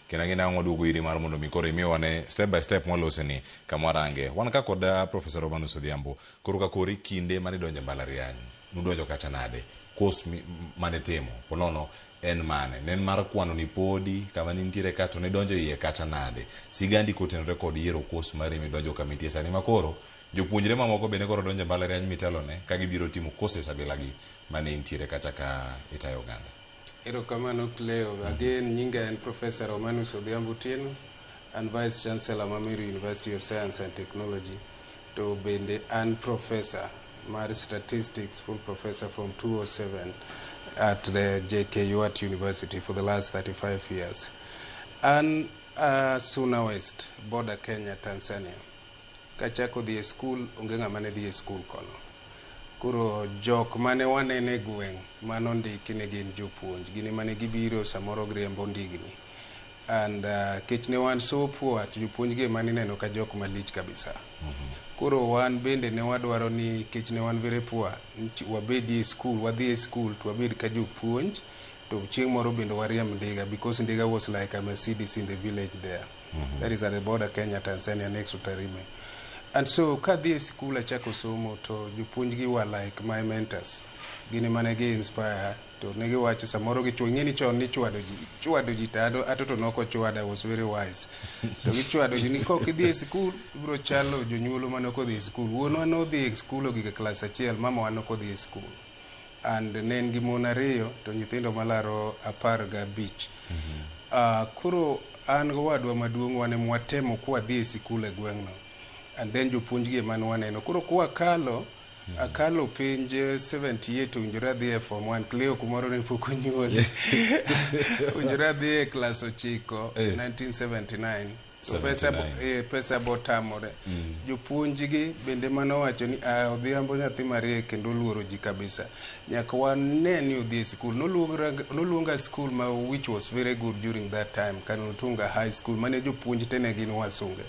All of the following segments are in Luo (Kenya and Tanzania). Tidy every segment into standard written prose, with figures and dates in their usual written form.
kena ngina ngodugo iri mar mondo mi koro imiwane step by step mwalose ni kamwarange wan ka koda Professor Odhiambo koro ka kori kinde mane donje mbalariany nudonjo kacha nade course mane timo ponono en mane nen mar kwano ni podi kama nintiere ka to ne donjo iye kacha nade sigandi kotenore kod yiero course mari mi donjo kamitie sani makoro jopuonjre mamoko bende koro donjo mbalariany mitelo ne ka gibiro timo courses abilagi mane intiere kacha ka itayo ganda. Erokamano Cleo. Again, nyinga and Professor Odhiambo and Vice Chancellor Mamiri University of Science and Technology to bende and Professor Mari Statistics, full Professor from 2007 at the JKU at University for the last 35 years. And Suna West, border Kenya, Tanzania. Kachako the school, ungenga mane the school kono. Kuro jok mane wanene gweng manondi kine gin jopuonj gini mane gibiro samoro griembo ndigni and kech ne wan so poor at jopuonj ge mane neno ka jok malich kabisa. Kuro wan bende ne wadwaro ni kech ne wan very poor wabedi school wadhi school to wabed ka jopuonj to chieng moro bende wariam ndiga because ndiga was like a Mercedes in the village there. That is at the border Kenya Tanzania next to Tarime. And so kadhi school achako somo to jopuonj gi were like my mentors. Gini mane gi inspire to negi wacho samoro gi ngeni chon ni chwado ji tado atoto noko chwada was very wise. To gi chwado ji ni ko kidhi school ibro chalo jonyuolo mane ko dhi school. Wuonwa no dhi school gi class achiel mama wan ko dhi school. And nen gi mon ariyo to nyithindo malaro 15. Kuro an go wadwa maduong wane mwatemo kwa dhi school e gweng'no. And then jopuonj gi man waneno kuro kwa kalo akalo pinj 78 unjura dhi form 1 Cleo kumoro ne pok onyuol unjura dhi class ochiko 1979 so pesa botamore jopuonj gi bende mano wacho ni Odhiambo nyathi marie kendo luoro ji kabisa nyaka wane ni odhi school noluonga school ma which was very good during that time Kanutunga High School mane jopuonj tene gin wasunge.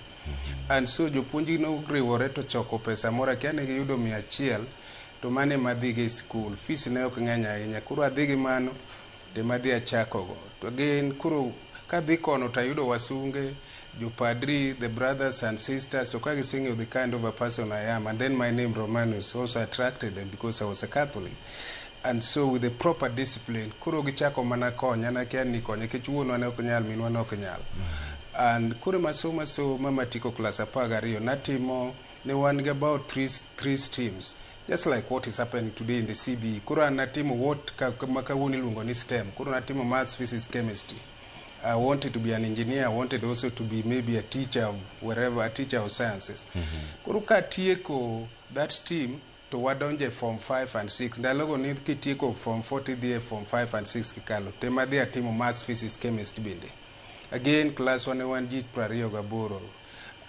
And so jopuonji no riwore to choko pesa mora kiane gi yudo 100 to mane madhi gi school fees ne ok ng'eny ahinya kuro adhi gi mano de madhi achako go to again kuro kadhi kono ta yudo wasunge jopadri the brothers and sisters to kagi singing the kind of a person I am and then my name Romanus also attracted them because I was a Catholic. And so with the proper discipline kuro gichako mana konya na kiani konya kichuono ne ok nyal minwa no ok nyal. And kure masoma so mama tiko class apagario natimo ne wan about three streams just like what is happening today in the CBE kura natimo what makawuni lungo ni STEM kura natimo maths physics chemistry. I wanted to be an engineer. I wanted also to be maybe a teacher of wherever, a teacher of sciences. Kuru ka tieko that stream to wadonje form 5 and 6 ndalogo ni kitieko form 40 the form 5 and 6 kikalo tema dia timo maths physics chemistry bende. Again, class 101 Jit Prario Gaboro.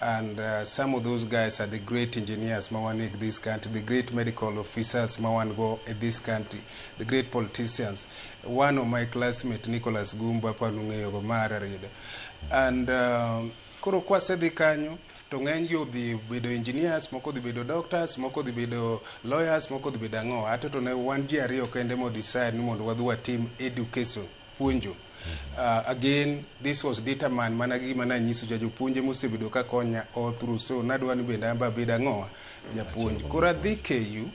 And some of those guys are the great engineers, Mawanik, this country, the great medical officers, Mawango, at this country, the great politicians. One of my classmates, Nicholas Gumba, Panungeyo, Mara. And Kuro Kwase de Kanyo, Tongenyo, the bido engineers, Moko the bido doctors, Moko the bido lawyers, Moko the bidango. Atotone 1 year, Kendemo decide, Wadua team education, Punjo. Again, this was determined managi mana nyisu jajupunje musebido ka konya all through so nadwa ni benda amba bida ngoa japunje kura DKU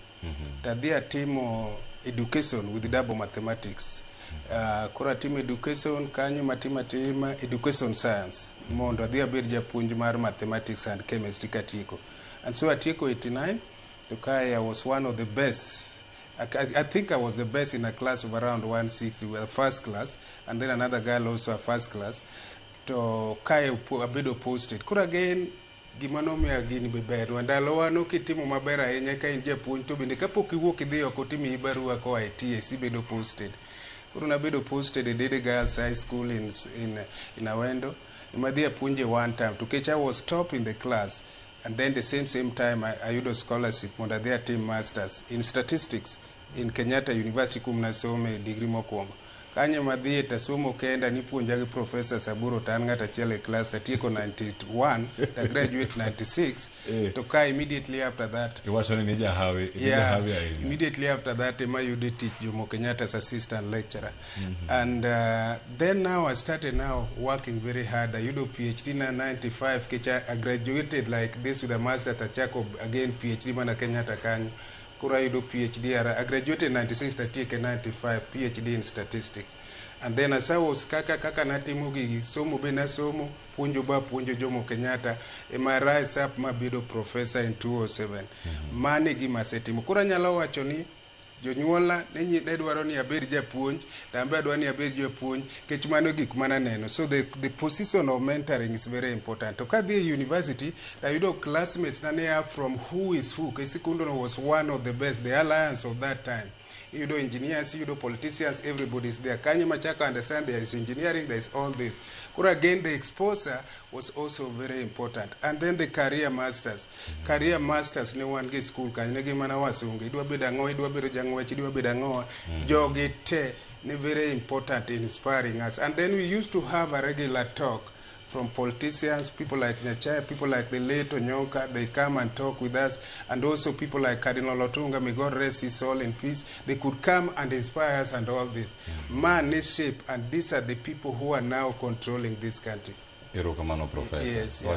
tadia timo education with double mathematics kura timo education kanyo matima education science mondo adia bed japunje mar mathematics and chemistry katiko and so atiko 89 to kaya was one of the best. I think I was the best in a class of around 160. We were first class, and then another girl also a first class. To kai abedo posted. Kura again, gimano mi agini beber. Wandalo wano kitimu mabera yenye ka india punto bende kapo kiwoki dhiyo kotimi ibaru wako ITS bedo posted. Kura na bedo posted at Dede Girls High School in Awendo. Imadhiya punje one time. Tukecha was top in the class. And then the same time, I used a scholarship under their team masters in statistics in Kenyatta University kumnasome degree mokwongo. kanyo madhiye tasomo kenda nipuonja gi Professor Saburo tan ng'ata chiel e class tatieko 91 ta graduate 96 to ka immediately after that iwacho ni jahawi immediately after that ema yude tich Jomo Kenyatta as assistant lecturer. And then now I started now working very hard. I did a PhD in 95 which I graduated like this with a master tachako again PhD mana Kenyatta kanyo kura yudo PhD I graduated in 96 tatieke 95 PhD in statistics. And then as I was kaka natimo gi somo be nasomo puonjo Jomo Kenyatta ema rise up mabedo professor in 207. Mane gima setimo kura nyalo wacho ni jonyuola ne dwaro ni abed japuonj tambe adwaro ni abed japuonj kech mano gik mana neno. So the position of mentoring is very important. To kadhi university you know classmates na ne are from who is who. Kesikundo was one of the best, the alliance of that time. You know engineers, you know politicians, everybody is there. Kanye Machaka understand there is engineering, there is all this. Kura again the exposure was also very important. And then the career masters. Career masters ne one ge school kanye ge mana wasunge. Idwa bedango, idwa bedo jangwech, idwa bedango. Joge te ne very important in inspiring us. And then we used to have a regular talk from politicians, people like Nyachaya, people like the late Onyonka, they come and talk with us, and also people like Cardinal Otunga, may God rest his soul in peace. They could come and inspire us and all this. Man is shape, and these are the people who are now controlling this country. Erokamano, Professor. Yes, yeah.